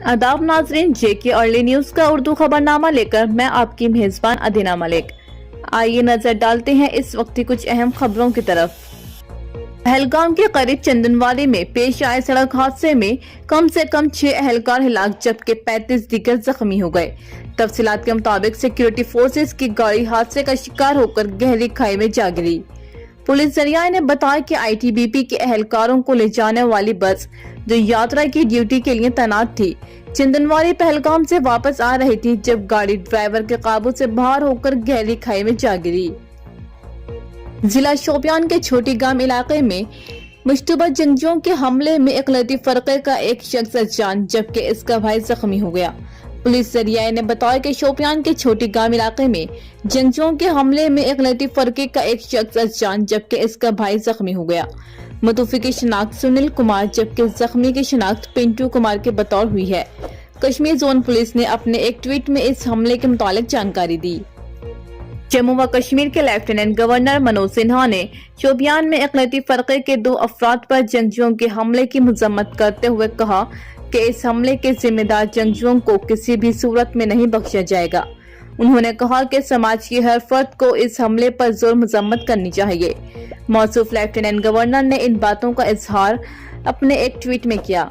आदाब नाजरीन, जेके early news का उर्दू खबरनामा लेकर मैं आपकी मेजबान अदीना मलिक। आइए नजर डालते हैं इस वक्त की कुछ अहम खबरों की तरफ। पहलगाम के करीब चंदनवाली में पेश आए सड़क हादसे में कम से कम 6 एहलकार हिलाक जबकि 35 दीगर जख्मी हो गए। तफसीलात के मुताबिक सिक्योरिटी फोर्सेस की गाड़ी हादसे का शिकार होकर गहरी खाई में जा गिरी। पुलिस जरिया ने बताया कि आईटीबीपी के एहलकारों को ले जाने वाली बस जो यात्रा की ड्यूटी के लिए तैनात थी, चंदनवाली पहलगाम से वापस आ रही थी जब गाड़ी ड्राइवर के काबू से बाहर होकर गहरी खाई में जा गिरी। जिला शोपियान के छोटी गांव इलाके में मुश्तबा जंगजुओं के हमले में इकलती फरके का एक शख्स जान जबकि इसका भाई जख्मी हो गया। पुलिस जरिया ने बताया कि शोपियान के छोटी गांव इलाके में जंगजुओं के हमले में इकलती फरके का एक शख्स जान जबकि इसका भाई जख्मी हो गया। मुतवफ़्फ़ी की शिनाख्त सुनील कुमार जबकि जख्मी की शिनाख्त पिंटू कुमार के बतौर हुई है। कश्मीर जोन पुलिस ने अपने एक ट्वीट में इस हमले के मुतालिक जानकारी दी। जम्मू व कश्मीर के लेफ्टिनेंट गवर्नर मनोज सिन्हा ने शोपियान में इकलती फरके के 2 अफराद पर जंगजुओं के हमले की मजम्मत करते हुए कहा कि इस हमले के जिम्मेदार जंगजुओं को किसी भी सूरत में नहीं बख्शा जाएगा। उन्होंने कहा कि समाज के हर फर्द को इस हमले पर जोर मजम्मत करनी चाहिए। मौसूफ लेफ्टिनेंट गवर्नर ने इन बातों का इजहार अपने एक ट्वीट में किया।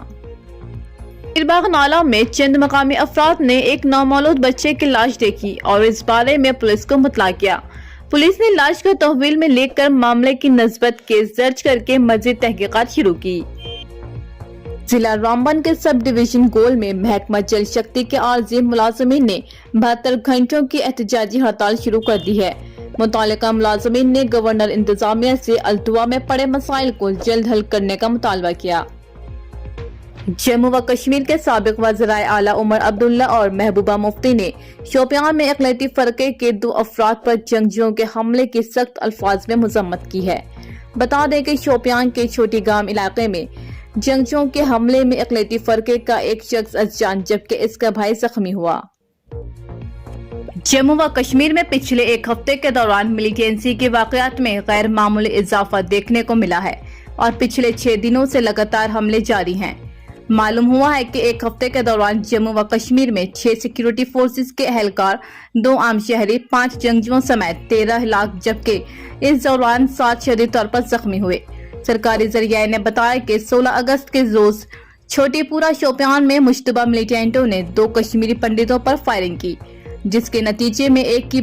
पीरबाग नाला में चंद मकामी अफराद ने एक नौमौलूद बच्चे की लाश देखी और इस बारे में पुलिस को मुतला किया। पुलिस ने लाश को तहवील में लेकर मामले की नस्बत केस दर्ज करके मजीद तहकीकात शुरू की। जिला रामबन के सब डिवीजन गोल में महकमा जल शक्ति के आर्जी मुलाजमीन ने 72 घंटों की एहतजाजी हड़ताल शुरू कर दी है। मुतालिका मुलाजमीन ने गवर्नर इंतजामिया से अल्तुआ में पड़े मसाइल को जल्द हल करने का मुतालबा किया। जम्मू व कश्मीर के साबिक वज़ीर आला उमर अब्दुल्ला और महबूबा मुफ्ती ने शोपियान में इकलती फरके के 2 अफराद पर जंगजुओं के हमले की सख्त अल्फाज में मजम्मत की है। बता दें कि शोपियान के छोटी गांव इलाके में जंगजुओं के हमले में इकलती फरके का एक शख्स जान जबकि इसका भाई जख्मी हुआ। जम्मू व कश्मीर में पिछले एक हफ्ते के दौरान मिलिटेंसी के वाकयात में गैर मामूली इजाफा देखने को मिला है और पिछले 6 दिनों से लगातार हमले जारी हैं। मालूम हुआ है कि एक हफ्ते के दौरान जम्मू व कश्मीर में 6 सिक्योरिटी फोर्सेस के एहलकार, 2 आम शहरी, 5 जंगजुओं समेत 13 हिलाक जबकि इस दौरान 7 शदीद तौर पर जख्मी हुए। सरकारी जरिया ने बताया कि 16 अगस्त के रोज छोटीपुरा शोपियान में मुश्तबा मिलिटेंटों ने 2 कश्मीरी पंडितों पर फायरिंग की जिसके नतीजे में एक की